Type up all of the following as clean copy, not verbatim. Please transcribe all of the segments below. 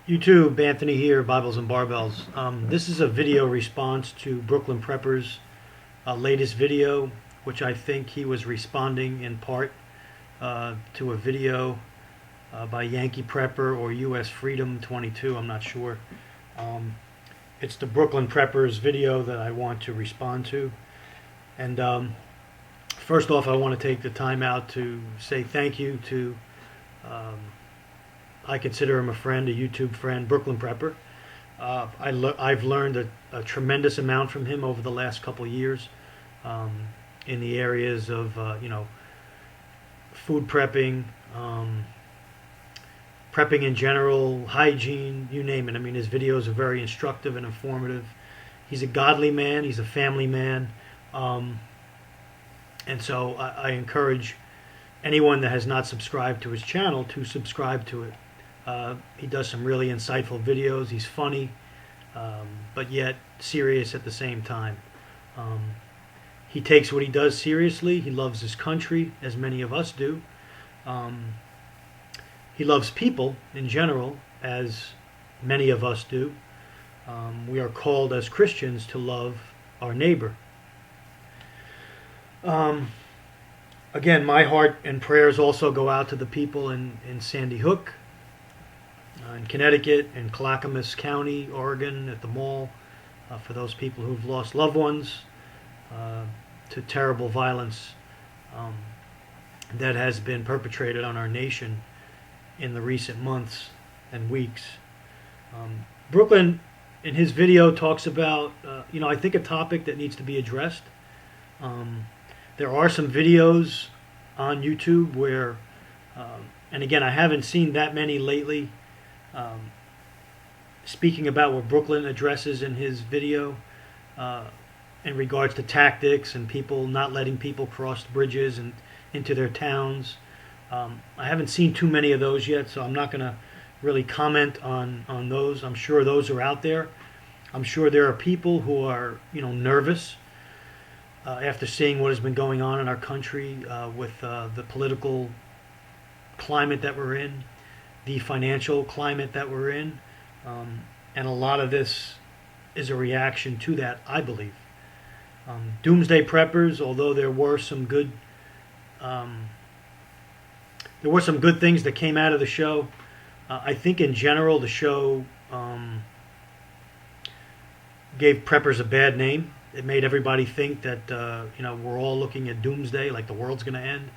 YouTube, Anthony here, Bibles and Barbells. This is a video response to Brooklyn Prepper's latest video, which I think he was responding in part to a video by Yankee Prepper or US Freedom 22, I'm not sure. It's the Brooklyn Prepper's video that I want to respond to. And first off, I want to take the time out to say thank you to I consider him a friend, a YouTube friend, Brooklyn Prepper. I've learned a tremendous amount from him over the last couple of years in the areas of, food prepping, prepping in general, hygiene, you name it. I mean, his videos are very instructive and informative. He's a godly man. He's a family man. And so I encourage anyone that has not subscribed to his channel to subscribe to it. He does some really insightful videos. He's funny, but yet serious at the same time. He takes what he does seriously. He loves his country, as many of us do. He loves people in general, as many of us do. We are called as Christians to love our neighbor. Again, my heart and prayers also go out to the people in Sandy Hook, in Connecticut, in Clackamas County, Oregon, at the mall, for those people who've lost loved ones to terrible violence that has been perpetrated on our nation in the recent months and weeks. Brooklyn, in his video, talks about, I think a topic that needs to be addressed. There are some videos on YouTube where, and again, I haven't seen that many lately, speaking about what Brooklyn addresses in his video in regards to tactics and people not letting people cross bridges and into their towns. I haven't seen too many of those yet, so I'm not going to really comment on those. I'm sure those are out there. I'm sure there are people who are, nervous after seeing what has been going on in our country with the political climate that we're in, the financial climate that we're in, and a lot of this is a reaction to that, I believe. Doomsday Preppers, although there were some good things that came out of the show, I think in general the show gave preppers a bad name. It made everybody think that we're all looking at doomsday, like the world's going to end.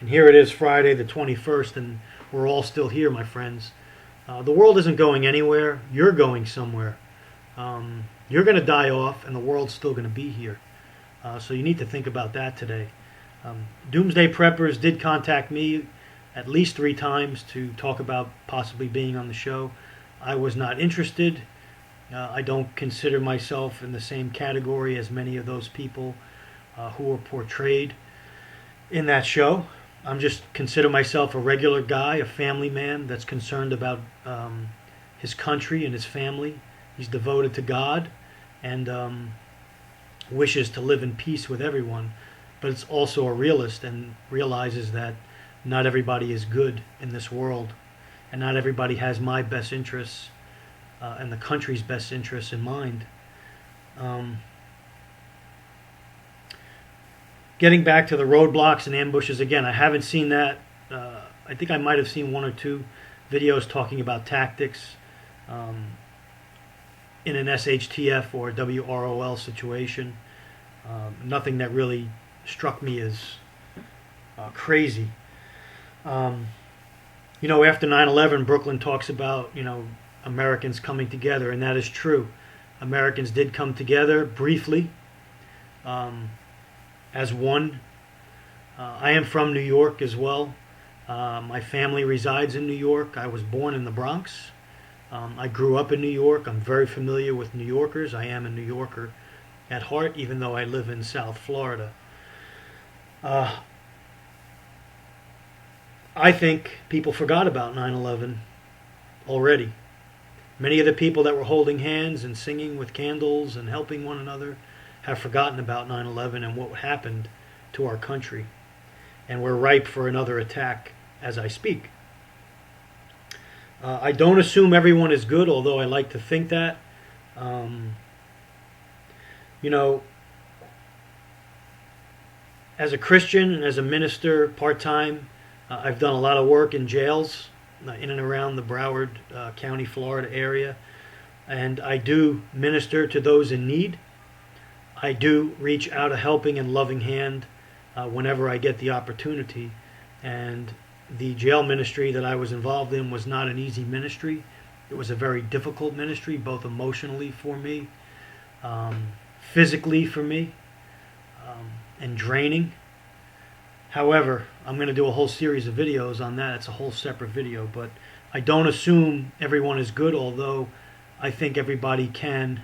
And here it is, Friday the 21st, and we're all still here, my friends. The world isn't going anywhere. You're going somewhere. You're going to die off, and the world's still going to be here. So you need to think about that today. Doomsday Preppers did contact me at least 3 times to talk about possibly being on the show. I was not interested. I don't consider myself in the same category as many of those people who were portrayed in that show. I'm just consider myself a regular guy, a family man that's concerned about his country and his family. He's devoted to God and wishes to live in peace with everyone, but it's also a realist and realizes that not everybody is good in this world, and not everybody has my best interests and the country's best interests in mind. Getting back to the roadblocks and ambushes, again, I haven't seen that. I think I might have seen 1 or 2 videos talking about tactics in an SHTF or WROL situation. Nothing that really struck me as crazy. After 9/11, Brooklyn talks about, Americans coming together, and that is true. Americans did come together briefly as one. I am from New York as well. My family resides in New York. I was born in the Bronx. I grew up in New York. I'm very familiar with New Yorkers. I am a New Yorker at heart, even though I live in South Florida. I think people forgot about 9/11 already. Many of the people that were holding hands and singing with candles and helping one another have forgotten about 9/11 and what happened to our country. And we're ripe for another attack as I speak. I don't assume everyone is good, although I like to think that. Um, you know, as a Christian and as a minister part time, I've done a lot of work in jails in and around the Broward County, Florida area, and I do minister to those in need. I do reach out a helping and loving hand whenever I get the opportunity. And the jail ministry that I was involved in was not an easy ministry. It was a very difficult ministry, both emotionally for me, physically for me, and draining. However, I'm going to do a whole series of videos on that. It's a whole separate video, but I don't assume everyone is good, although I think everybody can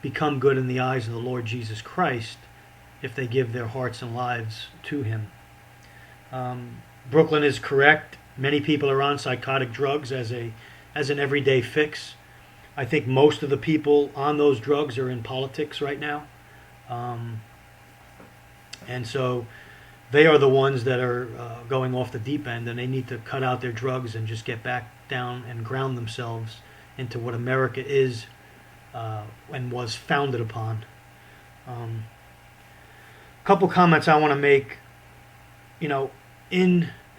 become good in the eyes of the Lord Jesus Christ if they give their hearts and lives to Him. Brooklyn is correct. Many people are on psychotic drugs as an everyday fix. I think most of the people on those drugs are in politics right now. And so they are the ones that are going off the deep end, and they need to cut out their drugs and just get back down and ground themselves into what America is and was founded upon. A couple comments I want to make. You know,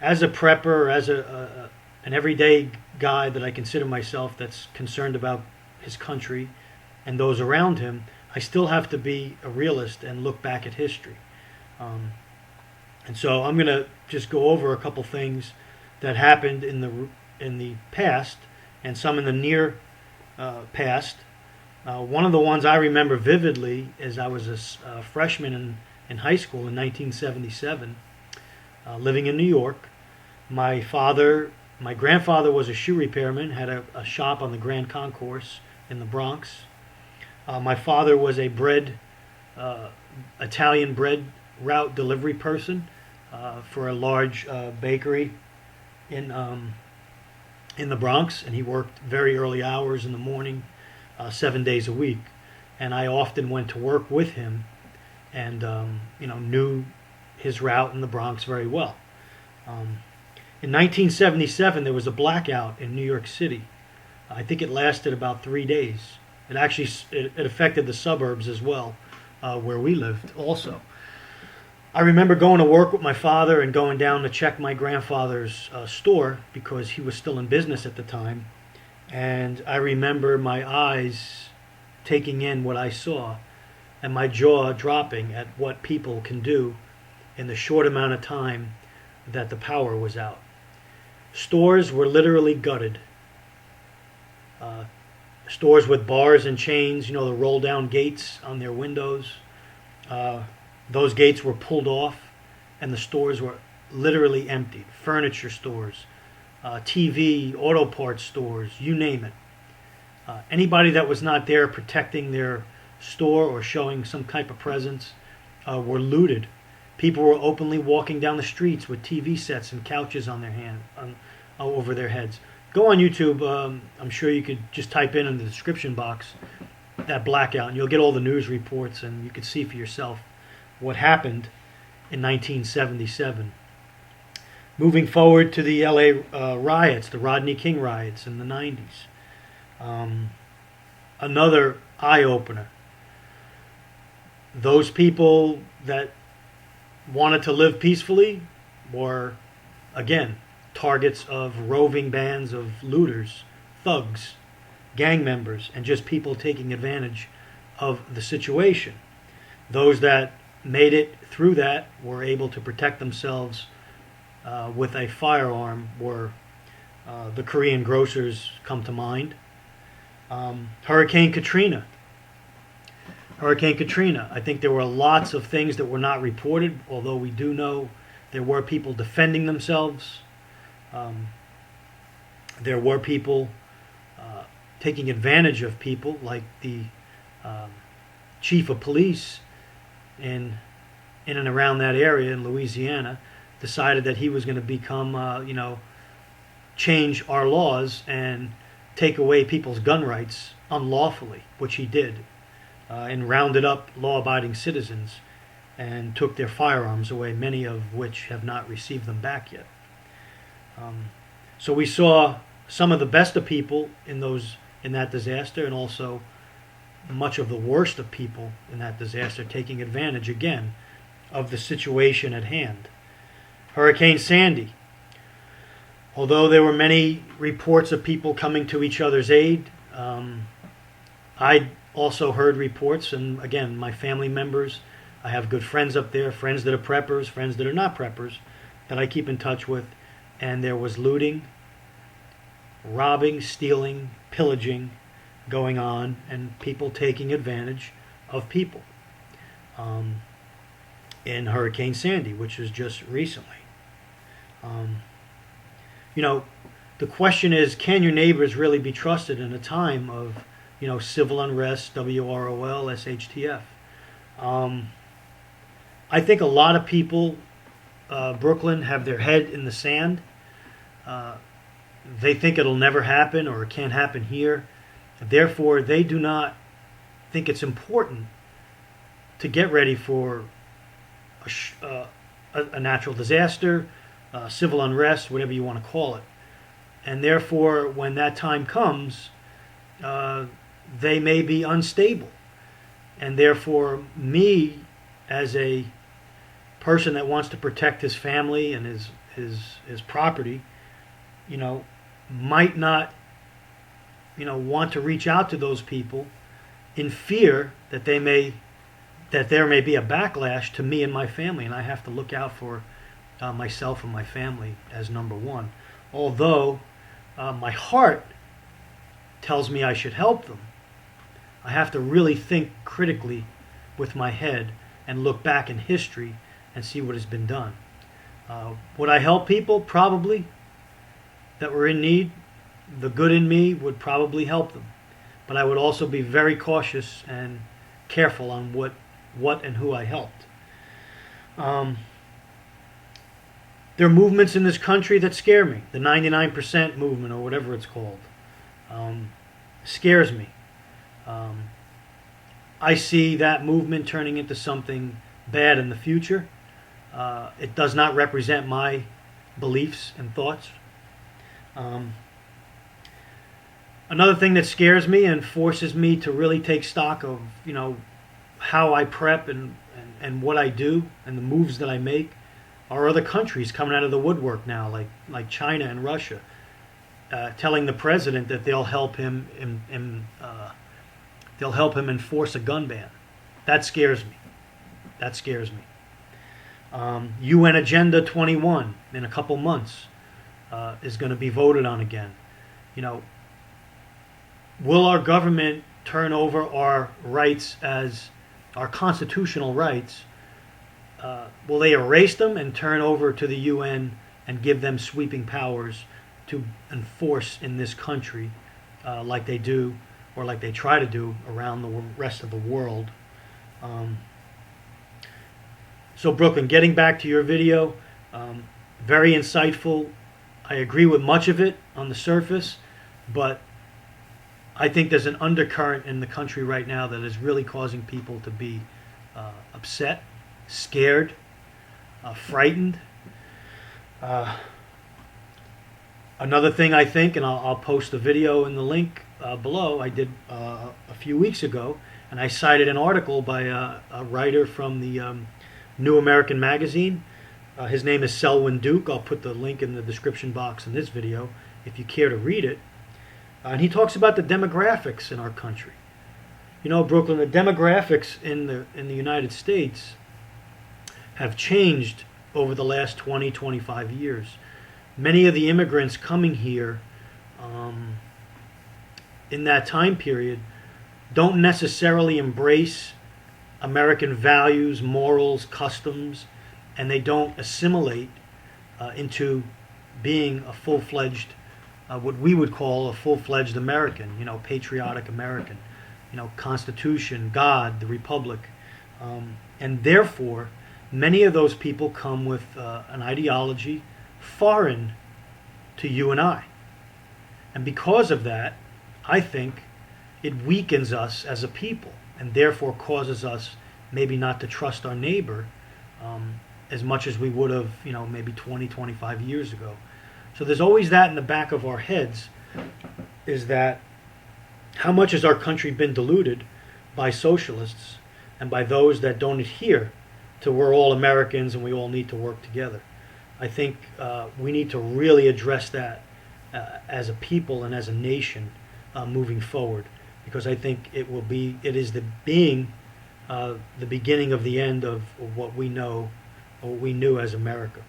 as a prepper, or as an everyday guy that I consider myself, that's concerned about his country and those around him, I still have to be a realist and look back at history. And so I'm going to just go over a couple things that happened in the past and some in the near past. One of the ones I remember vividly is I was a freshman in high school in 1977, living in New York. My grandfather was a shoe repairman, had a shop on the Grand Concourse in the Bronx. My father was a Italian bread route delivery person for a large bakery in the Bronx, and he worked very early hours in the morning, 7 days a week. And I often went to work with him, and knew his route in the Bronx very well. In 1977, there was a blackout in New York City. I think it lasted about 3 days. It actually it affected the suburbs as well, where we lived also. I remember going to work with my father and going down to check my grandfather's store because he was still in business at the time. And I remember my eyes taking in what I saw and my jaw dropping at what people can do in the short amount of time that the power was out. Stores were literally gutted. Stores with bars and chains, the roll down gates on their windows. Those gates were pulled off and the stores were literally emptied. Furniture stores, TV, auto parts stores, you name it. Anybody that was not there protecting their store or showing some type of presence were looted. People were openly walking down the streets with TV sets and couches on their over their heads. Go on YouTube. I'm sure you could just type in the description box that blackout, and you'll get all the news reports, and you could see for yourself what happened in 1977. Moving forward to the LA riots, the Rodney King riots in the 90s. Another eye-opener. Those people that wanted to live peacefully were, again, targets of roving bands of looters, thugs, gang members, and just people taking advantage of the situation. Those that made it through that were able to protect themselves with a firearm were the Korean grocers come to mind. Hurricane Katrina. I think there were lots of things that were not reported, although we do know there were people defending themselves. There were people taking advantage of people, like the chief of police in and around that area in Louisiana decided that he was going to become, change our laws and take away people's gun rights unlawfully, which he did, and rounded up law-abiding citizens and took their firearms away, many of which have not received them back yet. So we saw some of the best of people in that disaster, and also much of the worst of people in that disaster taking advantage again of the situation at hand. Hurricane Sandy. Although there were many reports of people coming to each other's aid, I also heard reports, and again, my family members, I have good friends up there, friends that are preppers, friends that are not preppers, that I keep in touch with, and there was looting, robbing, stealing, pillaging going on, and people taking advantage of people in Hurricane Sandy, which was just recently. You know, the question is, can your neighbors really be trusted in a time of, you know, civil unrest, WROL, SHTF? I think a lot of people, Brooklyn, have their head in the sand. They think it'll never happen or it can't happen here. Therefore, they do not think it's important to get ready for a natural disaster, civil unrest, whatever you want to call it. And therefore, when that time comes, they may be unstable. And therefore, me, as a person that wants to protect his family and his property, you know, might not, you know, want to reach out to those people in fear that there may be a backlash to me and my family, and I have to look out for myself and my family as number one. Although my heart tells me I should help them, I have to really think critically with my head and look back in history and see what has been done. Would I help people? Probably. That were in need. The good in me would probably help them. But I would also be very cautious and careful on what and who I helped. There are movements in this country that scare me. The 99% movement, or whatever it's called, scares me. I see that movement turning into something bad in the future. It does not represent my beliefs and thoughts. Another thing that scares me and forces me to really take stock of, you know, how I prep and what I do and the moves that I make are other countries coming out of the woodwork now, like China and Russia, telling the president that they'll help him enforce a gun ban. That scares me. That scares me. UN Agenda 21 in a couple months is going to be voted on again. You know, will our government turn over our rights as our constitutional rights? Will they erase them and turn over to the UN and give them sweeping powers to enforce in this country like they do, or like they try to do around the rest of the world? So Brooklyn, getting back to your video, very insightful. I agree with much of it on the surface, but I think there's an undercurrent in the country right now that is really causing people to be upset, scared, frightened. Another thing I think, and I'll post the video in the link below, I did a few weeks ago, and I cited an article by a writer from the New American Magazine. His name is Selwyn Duke. I'll put the link in the description box in this video if you care to read it. And he talks about the demographics in our country. You know, Brooklyn, the demographics in the United States have changed over the last 20, 25 years. Many of the immigrants coming here in that time period don't necessarily embrace American values, morals, customs, and they don't assimilate into being a full-fledged, what we would call a full-fledged American, you know, patriotic American, you know, Constitution, God, the Republic. And therefore, many of those people come with an ideology foreign to you and I. And because of that, I think it weakens us as a people, and therefore causes us maybe not to trust our neighbor as much as we would have, you know, maybe 20, 25 years ago. So there's always that in the back of our heads is that how much has our country been diluted by socialists and by those that don't adhere to we're all Americans and we all need to work together. I think we need to really address that as a people and as a nation moving forward, because I think it is the beginning of the end of what we know, or what we knew as America.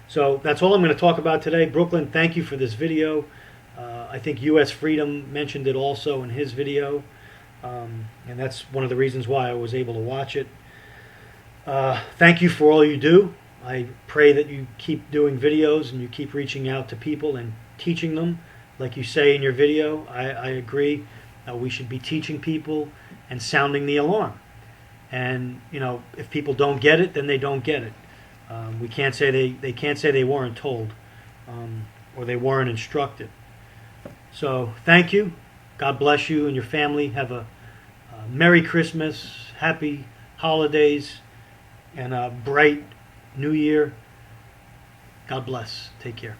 So that's all I'm going to talk about today. Brooklyn, thank you for this video. I think U.S. Freedom mentioned it also in his video, and that's one of the reasons why I was able to watch it. Thank you for all you do. I pray that you keep doing videos and you keep reaching out to people and teaching them. Like you say in your video, I agree. We should be teaching people and sounding the alarm. And if people don't get it, then they don't get it. We can't say they can't say they weren't told, or they weren't instructed. So thank you. God bless you and your family. Have a Merry Christmas, Happy Holidays, and a bright New Year. God bless. Take care.